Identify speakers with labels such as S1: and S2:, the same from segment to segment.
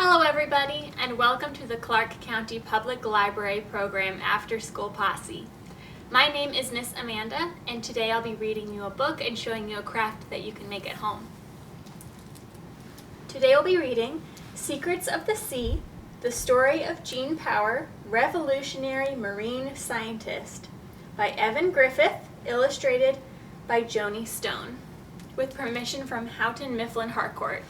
S1: Hello everybody, and welcome to the Clark County Public Library program Afterschool Posse. My name is Miss Amanda, and today I'll be reading you a book and showing you a craft that you can make at home. Today we'll be reading Secrets of the Sea, The Story of Jeanne Power, Revolutionary Marine Scientist by Evan Griffith, illustrated by Joanie Stone, with permission from Houghton Mifflin Harcourt.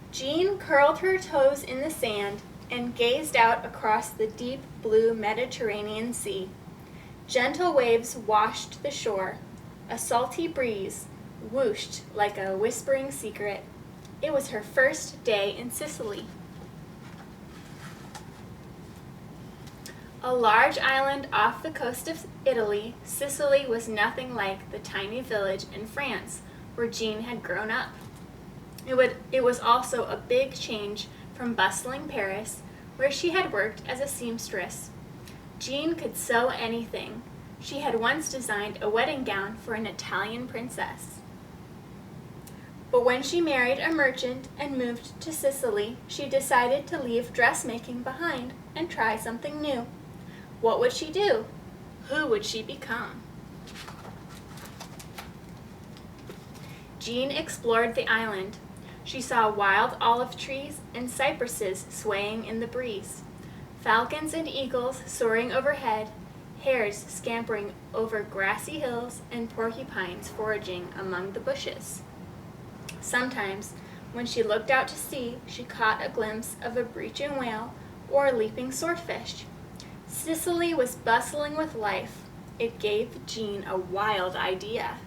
S1: Jeanne curled her toes in the sand and gazed out across the deep blue Mediterranean Sea. Gentle waves washed the shore. A salty breeze whooshed like a whispering secret. It was her first day in Sicily. A large island off the coast of Italy, Sicily was nothing like the tiny village in France where Jeanne had grown up. It was also a big change from bustling Paris, where she had worked as a seamstress. Jeanne could sew anything. She had once designed a wedding gown for an Italian princess. But when she married a merchant and moved to Sicily, she decided to leave dressmaking behind and try something new. What would she do? Who would she become? Jeanne explored the island. She saw wild olive trees and cypresses swaying in the breeze, falcons and eagles soaring overhead, hares scampering over grassy hills, and porcupines foraging among the bushes. Sometimes, when she looked out to sea, she caught a glimpse of a breaching whale or a leaping swordfish. Sicily was bustling with life. It gave Jeanne a wild idea.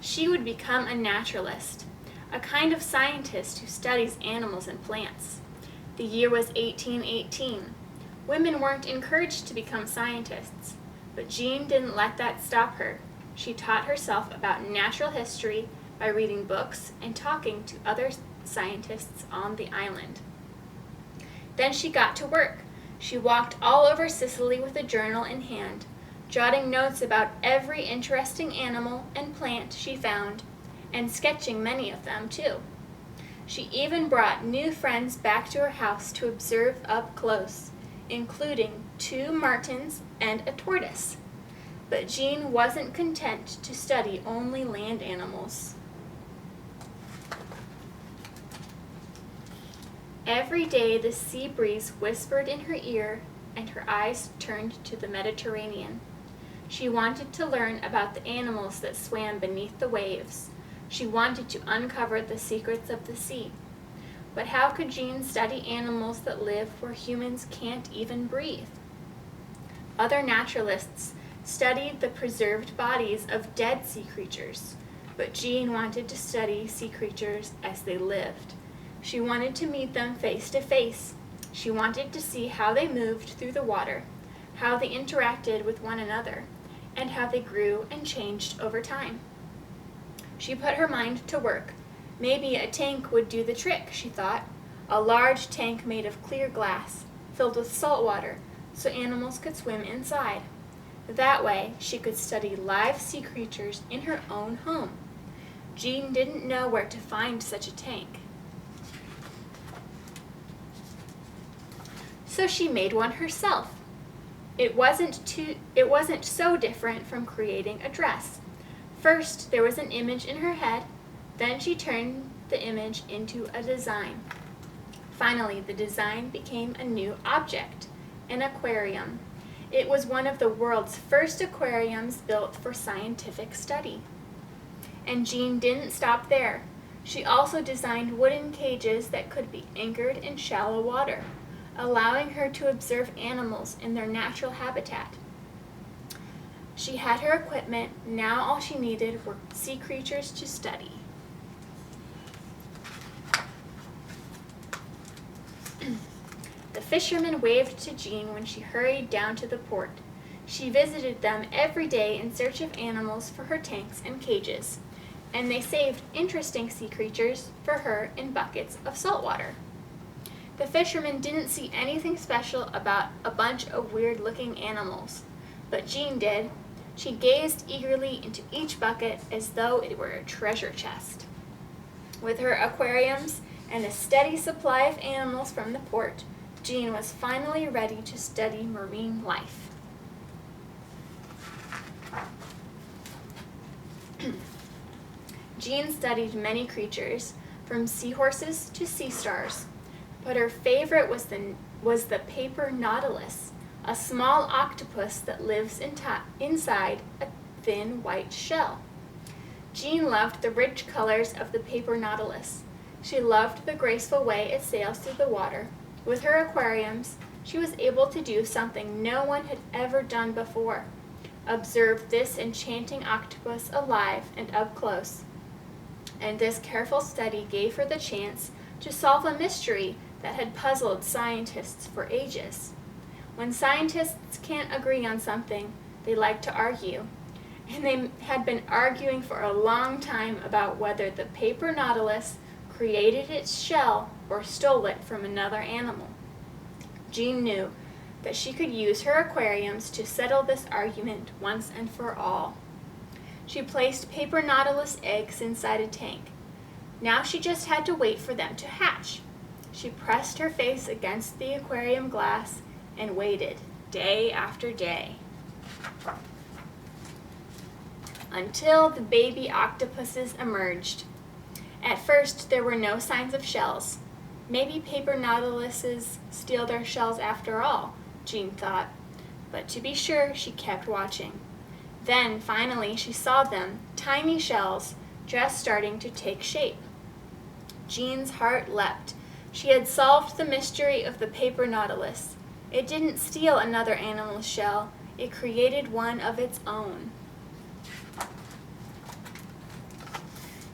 S1: She would become a naturalist, a kind of scientist who studies animals and plants. The year was 1818. Women weren't encouraged to become scientists, but Jeanne didn't let that stop her. She taught herself about natural history by reading books and talking to other scientists on the island. Then she got to work. She walked all over Sicily with a journal in hand, jotting notes about every interesting animal and plant she found, and sketching many of them too. She even brought new friends back to her house to observe up close, including 2 martins and a tortoise. But Jeanne wasn't content to study only land animals. Every day the sea breeze whispered in her ear, and her eyes turned to the Mediterranean. She wanted to learn about the animals that swam beneath the waves. She wanted to uncover the secrets of the sea. But how could Jeanne study animals that live where humans can't even breathe? Other naturalists studied the preserved bodies of dead sea creatures, but Jeanne wanted to study sea creatures as they lived. She wanted to meet them face to face. She wanted to see how they moved through the water, how they interacted with one another, and how they grew and changed over time. She put her mind to work. Maybe a tank would do the trick, she thought. A large tank made of clear glass, filled with salt water, so animals could swim inside. That way, she could study live sea creatures in her own home. Jeanne didn't know where to find such a tank. So she made one herself. It wasn't so different from creating a dress. First, there was an image in her head, then she turned the image into a design. Finally, the design became a new object, an aquarium. It was one of the world's first aquariums built for scientific study. And Jeanne didn't stop there. She also designed wooden cages that could be anchored in shallow water, allowing her to observe animals in their natural habitat. She had her equipment. Now all she needed were sea creatures to study. The fishermen waved to Jeanne when she hurried down to the port. She visited them every day in search of animals for her tanks and cages, and they saved interesting sea creatures for her in buckets of salt water. The fishermen didn't see anything special about a bunch of weird-looking animals, but Jeanne did. She gazed eagerly into each bucket as though it were a treasure chest. With her aquariums and a steady supply of animals from the port, Jeanne was finally ready to study marine life. Jeanne studied many creatures, from seahorses to sea stars, but her favorite was the paper nautilus, a small octopus that lives inside a thin white shell. Jeanne loved the rich colors of the paper nautilus. She loved the graceful way it sails through the water. With her aquariums, she was able to do something no one had ever done before: observe this enchanting octopus alive and up close. And this careful study gave her the chance to solve a mystery that had puzzled scientists for ages. When scientists can't agree on something, they like to argue. And they had been arguing for a long time about whether the paper nautilus created its shell or stole it from another animal. Jeanne knew that she could use her aquariums to settle this argument once and for all. She placed paper nautilus eggs inside a tank. Now she just had to wait for them to hatch. She pressed her face against the aquarium glass and waited day after day, until the baby octopuses emerged. At first, there were no signs of shells. Maybe paper nautiluses steal their shells after all, Jeanne thought. But to be sure, she kept watching. Then, finally, she saw them, tiny shells, just starting to take shape. Jeanne's heart leapt. She had solved the mystery of the paper nautilus. It didn't steal another animal's shell. It created one of its own.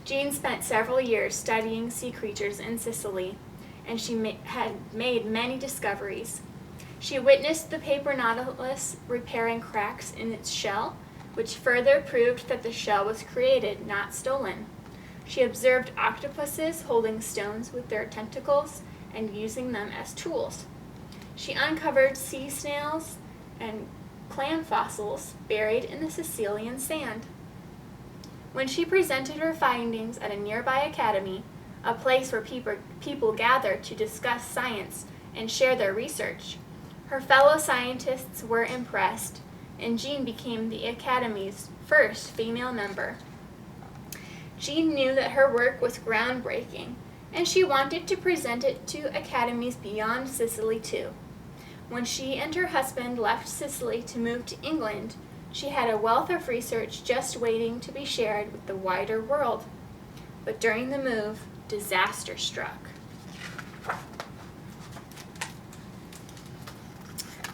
S1: Jeanne spent several years studying sea creatures in Sicily, and she had made many discoveries. She witnessed the paper nautilus repairing cracks in its shell, which further proved that the shell was created, not stolen. She observed octopuses holding stones with their tentacles and using them as tools. She uncovered sea snails and clam fossils buried in the Sicilian sand. When she presented her findings at a nearby academy, a place where people gathered to discuss science and share their research, her fellow scientists were impressed, and Jeanne became the Academy's first female member. Jeanne knew that her work was groundbreaking, and she wanted to present it to academies beyond Sicily too. When she and her husband left Sicily to move to England, she had a wealth of research just waiting to be shared with the wider world. But during the move, disaster struck.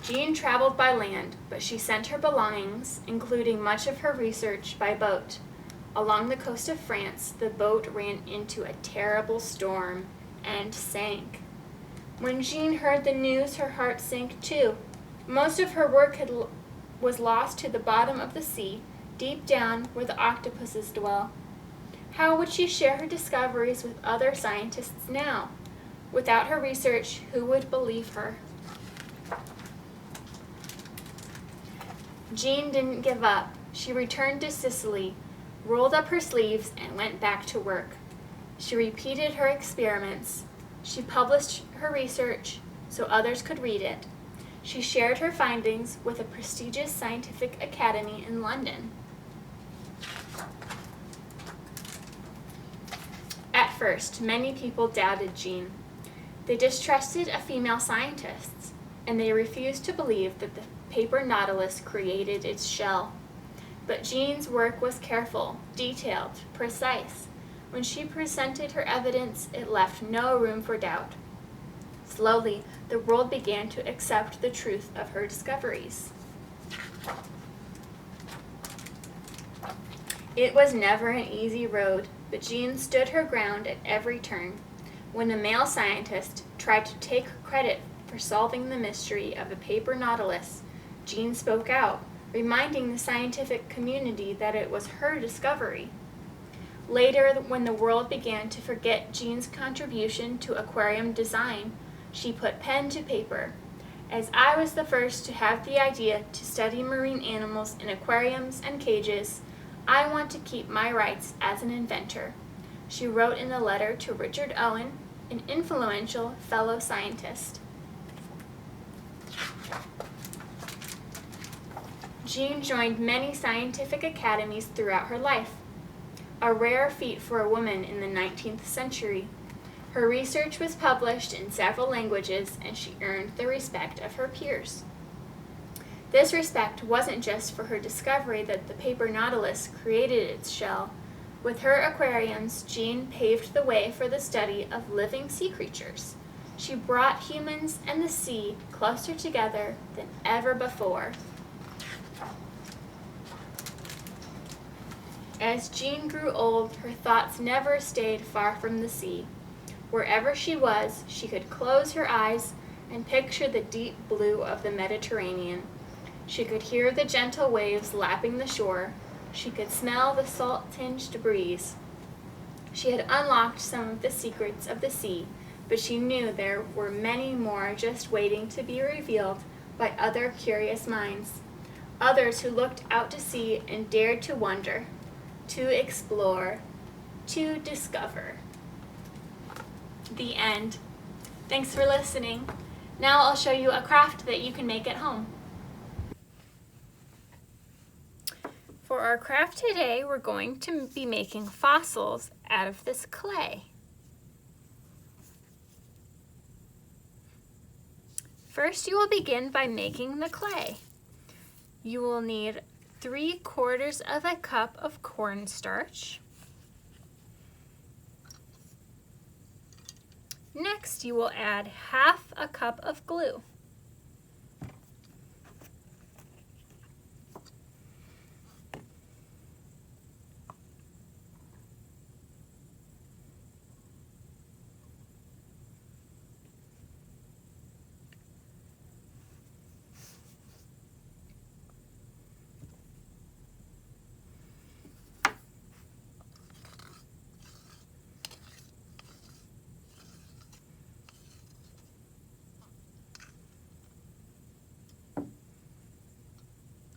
S1: Jeanne traveled by land, but she sent her belongings, including much of her research, by boat. Along the coast of France, the boat ran into a terrible storm and sank. When Jeanne heard the news, her heart sank too. Most of her work was lost to the bottom of the sea, deep down where the octopuses dwell. How would she share her discoveries with other scientists now? Without her research, who would believe her? Jeanne didn't give up. She returned to Sicily, rolled up her sleeves, and went back to work. She repeated her experiments. She published her research so others could read it. She shared her findings with a prestigious scientific academy in London. At first, many people doubted Jeanne. They distrusted a female scientist, and they refused to believe that the paper nautilus created its shell. But Jeanne's work was careful, detailed, precise. When she presented her evidence, it left no room for doubt. Slowly, the world began to accept the truth of her discoveries. It was never an easy road, but Jeanne stood her ground at every turn. When a male scientist tried to take credit for solving the mystery of a paper nautilus, Jeanne spoke out, reminding the scientific community that it was her discovery. Later, when the world began to forget Jeanne's contribution to aquarium design, she put pen to paper. As I was the first to have the idea to study marine animals in aquariums and cages, I want to keep my rights as an inventor, she wrote in a letter to Richard Owen, an influential fellow scientist. Jeanne joined many scientific academies throughout her life, a rare feat for a woman in the 19th century. Her research was published in several languages, and she earned the respect of her peers. This respect wasn't just for her discovery that the paper nautilus created its shell. With her aquariums, Jeanne paved the way for the study of living sea creatures. She brought humans and the sea closer together than ever before. As Jeanne grew old, her thoughts never stayed far from the sea. Wherever she was, she could close her eyes and picture the deep blue of the Mediterranean. She could hear the gentle waves lapping the shore. She could smell the salt-tinged breeze. She had unlocked some of the secrets of the sea, but she knew there were many more just waiting to be revealed by other curious minds, others who looked out to sea and dared to wonder, to explore, to discover. The end. Thanks for listening. Now I'll show you a craft that you can make at home. For our craft today, we're going to be making fossils out of this clay. First, you will begin by making the clay. You will need 3/4 of a cup of cornstarch. Next, you will add 1/2 a cup of glue.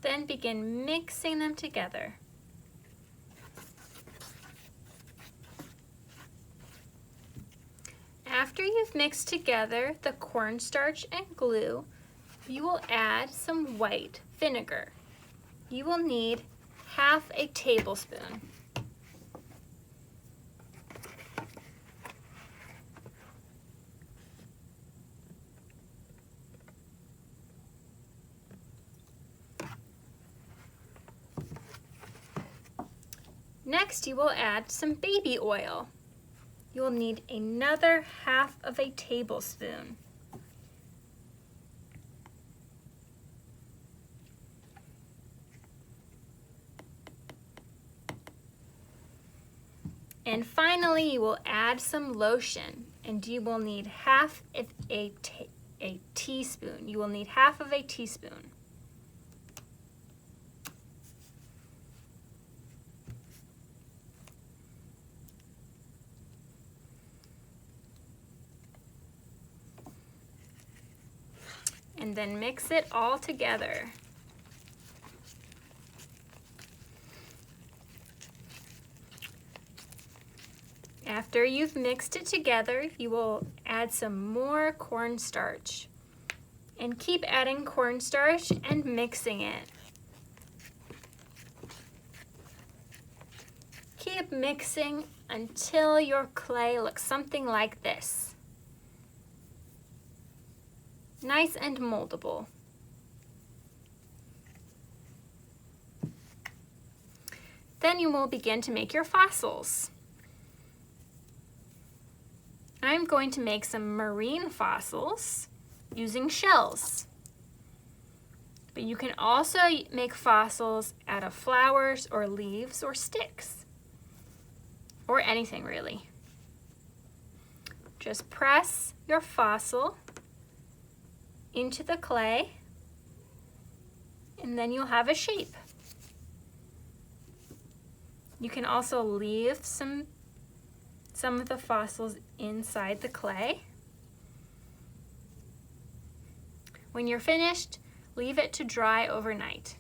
S1: Then begin mixing them together. After you've mixed together the cornstarch and glue, you will add some white vinegar. You will need 1/2 a tablespoon. Next, you will add some baby oil. You will need another 1/2 of a tablespoon. And finally, you will add some lotion, and you will need 1/2 of a teaspoon. You will need 1/2 of a teaspoon. And then mix it all together. After you've mixed it together, you will add some more cornstarch. And keep adding cornstarch and mixing it. Keep mixing until your clay looks something like this. Nice and moldable. Then you will begin to make your fossils. I'm going to make some marine fossils using shells. But you can also make fossils out of flowers or leaves or sticks, or anything really. Just press your fossil into the clay, and then you'll have a shape. You can also leave some of the fossils inside the clay, When you're finished, leave it to dry overnight.